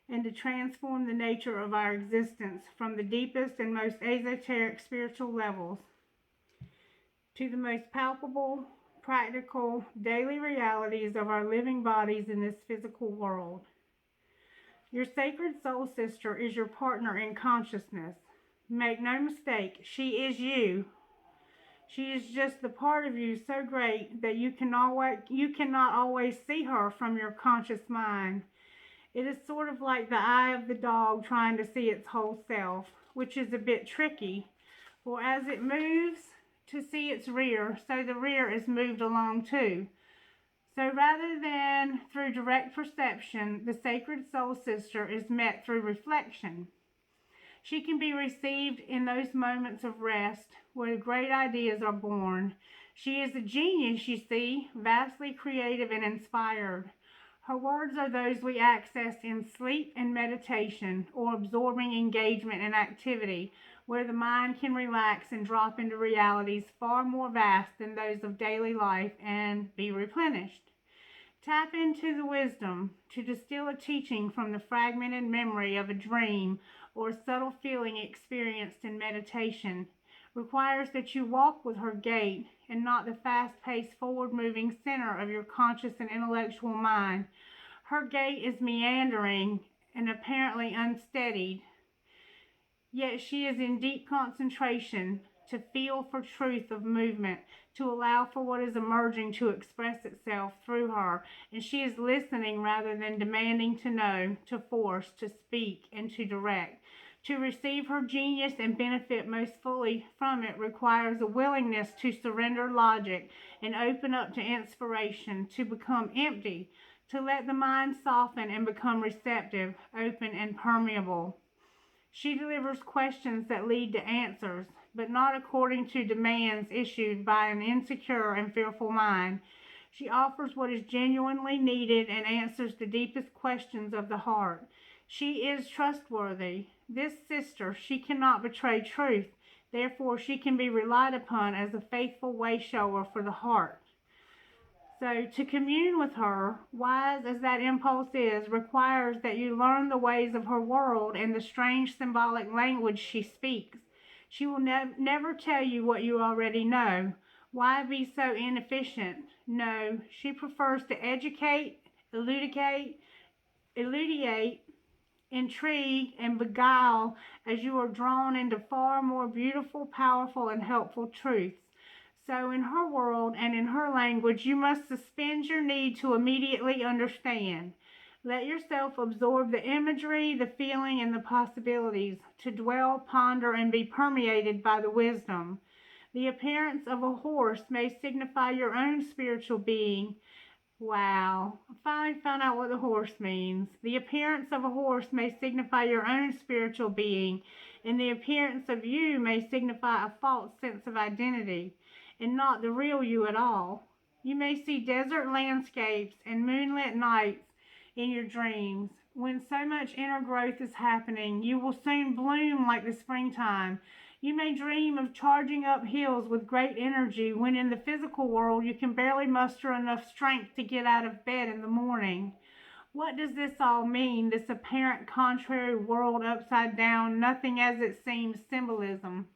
and to transform the nature of our existence from the deepest and most esoteric spiritual levels to the most palpable, practical, daily realities of our living bodies in this physical world. Your Sacred Soul Sister is your partner in consciousness. Make no mistake, she is you. She is just the part of you so great that you cannot always see her from your conscious mind. It is sort of like the eye of the dog trying to see its whole self, which is a bit tricky, for as it moves to see its rear, so the rear is moved along too. So rather than through direct perception, the Sacred Soul Sister is met through reflection. She can be received in those moments of rest where great ideas are born. She is a genius, you see, vastly creative and inspired. Her words are those we access in sleep and meditation, or absorbing engagement and activity, where the mind can relax and drop into realities far more vast than those of daily life and be replenished. Tap into the wisdom to distill a teaching from the fragmented memory of a dream or a subtle feeling experienced in meditation. Requires that you walk with her gait and not the fast-paced, forward-moving center of your conscious and intellectual mind. Her gait is meandering and apparently unsteadied, yet she is in deep concentration to feel for truth of movement, to allow for what is emerging to express itself through her, and she is listening rather than demanding to know, to force, to speak, and to direct. To receive her genius and benefit most fully from it requires a willingness to surrender logic and open up to inspiration, to become empty, to let the mind soften and become receptive, open, and permeable. She delivers questions that lead to answers, but not according to demands issued by an insecure and fearful mind. She offers what is genuinely needed and answers the deepest questions of the heart. She is trustworthy. This sister, she cannot betray truth. Therefore, she can be relied upon as a faithful way shower for the heart. So to commune with her, wise as that impulse is, requires that you learn the ways of her world and the strange symbolic language she speaks. She will never tell you what you already know. Why be so inefficient? No, she prefers to educate, elucidate, intrigue, and beguile as you are drawn into far more beautiful, powerful, and helpful truths. So in her world and in her language, you must suspend your need to immediately understand. Let yourself absorb the imagery, the feeling, and the possibilities, to dwell, ponder, and be permeated by the wisdom. The appearance of a horse may signify your own spiritual being. Wow, I finally found out what the horse means. The appearance of a horse may signify your own spiritual being, and the appearance of you may signify a false sense of identity, and not the real you at all. You may see desert landscapes and moonlit nights in your dreams. When so much inner growth is happening, you will soon bloom like the springtime. You may dream of charging up hills with great energy when in the physical world you can barely muster enough strength to get out of bed in the morning. What does this all mean, this apparent contrary world upside down, nothing as it seems symbolism?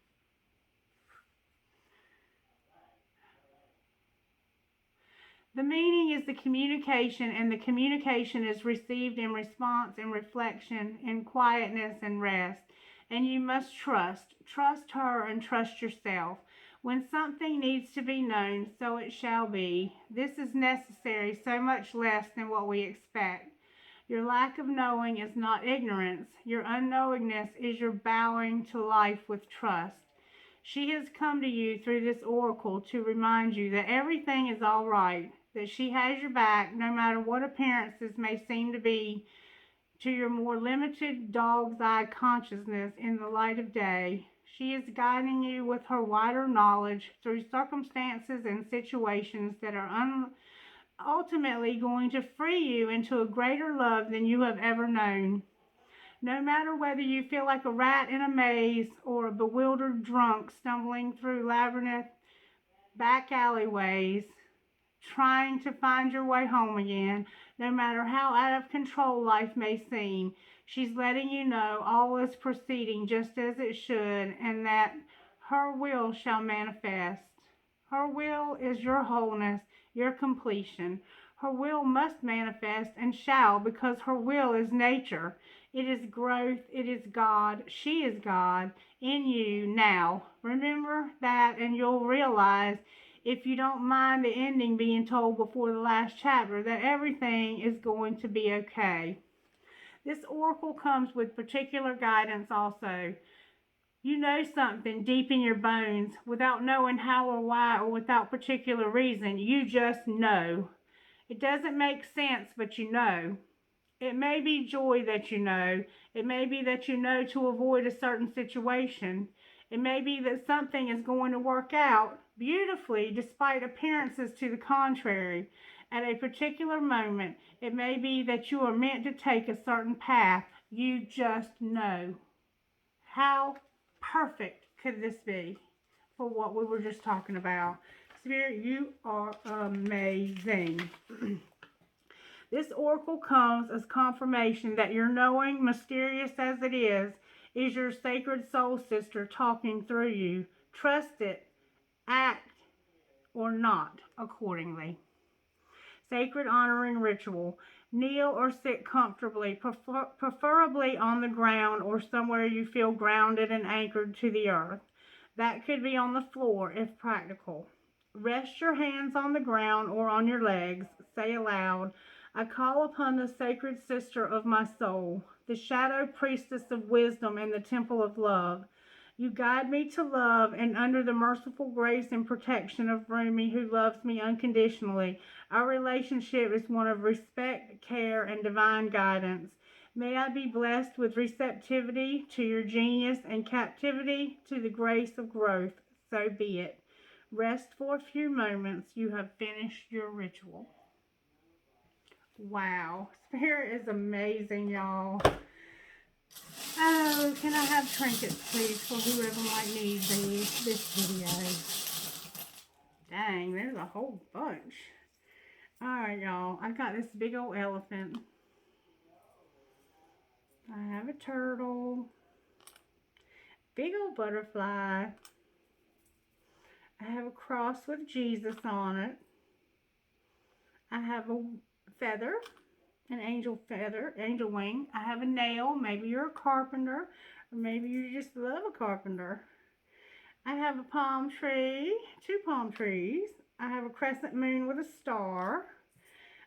The meaning is the communication, and the communication is received in response and reflection, in quietness and rest. And you must trust. Trust her and trust yourself. When something needs to be known, so it shall be. This is necessary, so much less than what we expect. Your lack of knowing is not ignorance. Your unknowingness is your bowing to life with trust. She has come to you through this oracle to remind you that everything is all right, that she has your back no matter what appearances may seem to be to your more limited dog's eye consciousness in the light of day. She is guiding you with her wider knowledge through circumstances and situations that are ultimately going to free you into a greater love than you have ever known. No matter whether you feel like a rat in a maze or a bewildered drunk stumbling through labyrinth back alleyways, trying to find your way home again, no matter how out of control life may seem, she's letting you know all is proceeding just as it should, and that her will shall manifest. Her will is your wholeness, your completion. Her will must manifest and shall, because her will is nature. It is growth. It is God. She is God in you now. Remember that, and you'll realize, if you don't mind the ending being told before the last chapter, that everything is going to be okay. This oracle comes with particular guidance also. You know something deep in your bones without knowing how or why or without particular reason. You just know. It doesn't make sense, but you know. It may be joy that you know. It may be that you know to avoid a certain situation. It may be that something is going to work out beautifully despite appearances to the contrary. at a particular moment. It may be that you are meant to take a certain path. You just know. How perfect could this be for what we were just talking about? Spirit, you are amazing. This oracle comes as confirmation that your knowing, mysterious as it is your sacred soul sister talking through you. Trust it, act or not accordingly. Sacred honoring ritual. Kneel or sit comfortably, preferably on the ground or somewhere you feel grounded and anchored to the earth. That could be on the floor if practical. Rest your hands on the ground or on your legs. Say aloud, I call upon the sacred sister of my soul, the shadow priestess of wisdom in the temple of love. You guide me to love, and under the merciful grace and protection of Rumi, who loves me unconditionally, our relationship is one of respect, care, and divine guidance. May I be blessed with receptivity to your genius and captivity to the grace of growth. So be it. Rest for a few moments. You have finished your ritual. Wow. Spirit is amazing, y'all. Oh, can I have trinkets, please, for whoever might need this video? Dang, there's a whole bunch. Alright, y'all. I got this big old elephant. I have a turtle. Big old butterfly. I have a cross with Jesus on it. I have a feather. An angel feather, angel wing. I have a nail. Maybe you're a carpenter, or maybe you just love a carpenter. I have a palm tree, 2 palm trees. I have a crescent moon with a star.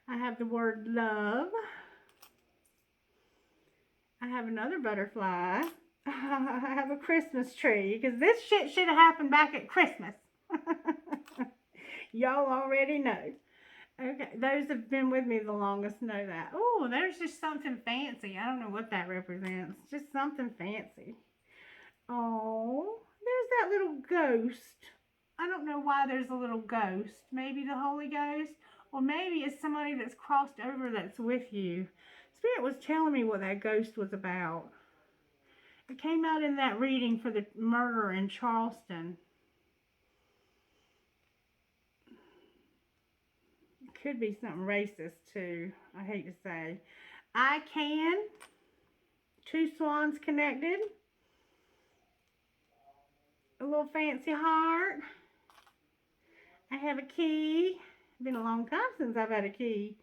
I have the word love. I have another butterfly. I have a Christmas tree, because this shit should have happened back at Christmas. Y'all already know. Okay, those have been with me the longest know that. Oh, there's just something fancy. I don't know what that represents. Just something fancy. Oh, there's that little ghost. I don't know why there's a little ghost. Maybe the Holy Ghost? Or maybe it's somebody that's crossed over that's with you. Spirit was telling me what that ghost was about. It came out in that reading for the murder in Charleston. Could be something racist too. I hate to say. I can. 2 swans connected. A little fancy heart. I have a key. It's been a long time since I've had a key.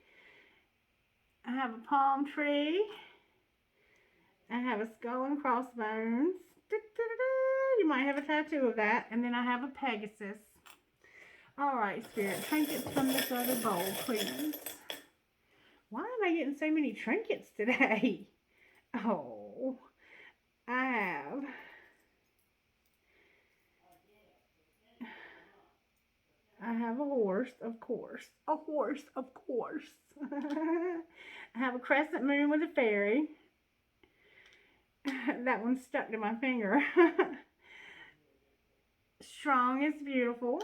I have a palm tree. I have a skull and crossbones. You might have a tattoo of that. And then I have a Pegasus. Alright, Spirit, trinkets from this other bowl, please. Why am I getting so many trinkets today? Oh, I have a horse, of course. A horse, of course. I have a crescent moon with a fairy. That one stuck to my finger. Strong is beautiful.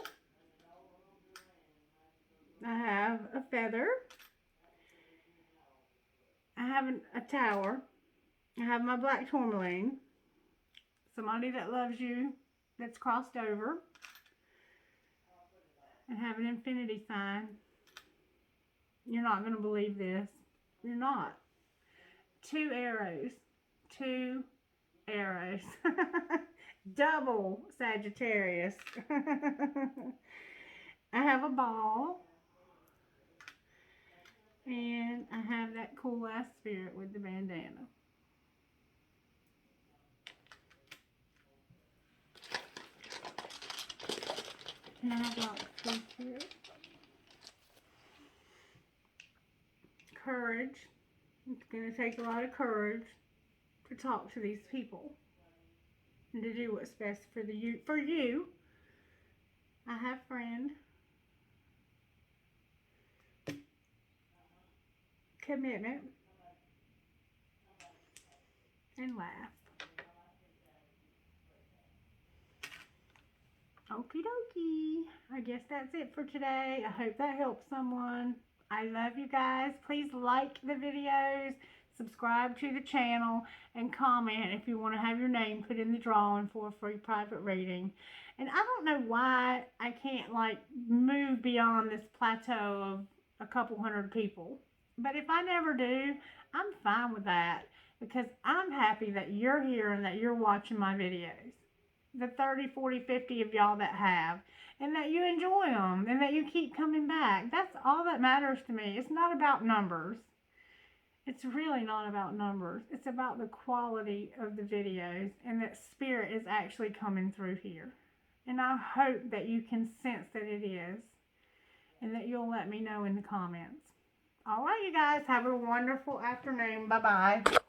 I have a feather. I have a tower. I have my black tourmaline. Somebody that loves you that's crossed over. And have an infinity sign. You're not going to believe this. You're not. 2 arrows. 2 arrows. Double Sagittarius. I have a ball. And I have that cool ass spirit with the bandana. And I have lots of spirit. Courage. It's going to take a lot of courage to talk to these people and to do what's best for you. I have friend. Commitment. And laugh. Okie dokie. I guess that's it for today. I hope that helps someone. I love you guys. Please like the videos, subscribe to the channel, and comment if you want to have your name put in the drawing for a free private reading. And I don't know why I can't like move beyond this plateau of a couple hundred people. But if I never do, I'm fine with that because I'm happy that you're here and that you're watching my videos. The 30, 40, 50 of y'all that have, and that you enjoy them and that you keep coming back. That's all that matters to me. It's not about numbers. It's really not about numbers. It's about the quality of the videos and that spirit is actually coming through here. And I hope that you can sense that it is and that you'll let me know in the comments. All right, you guys, have a wonderful afternoon. Bye-bye.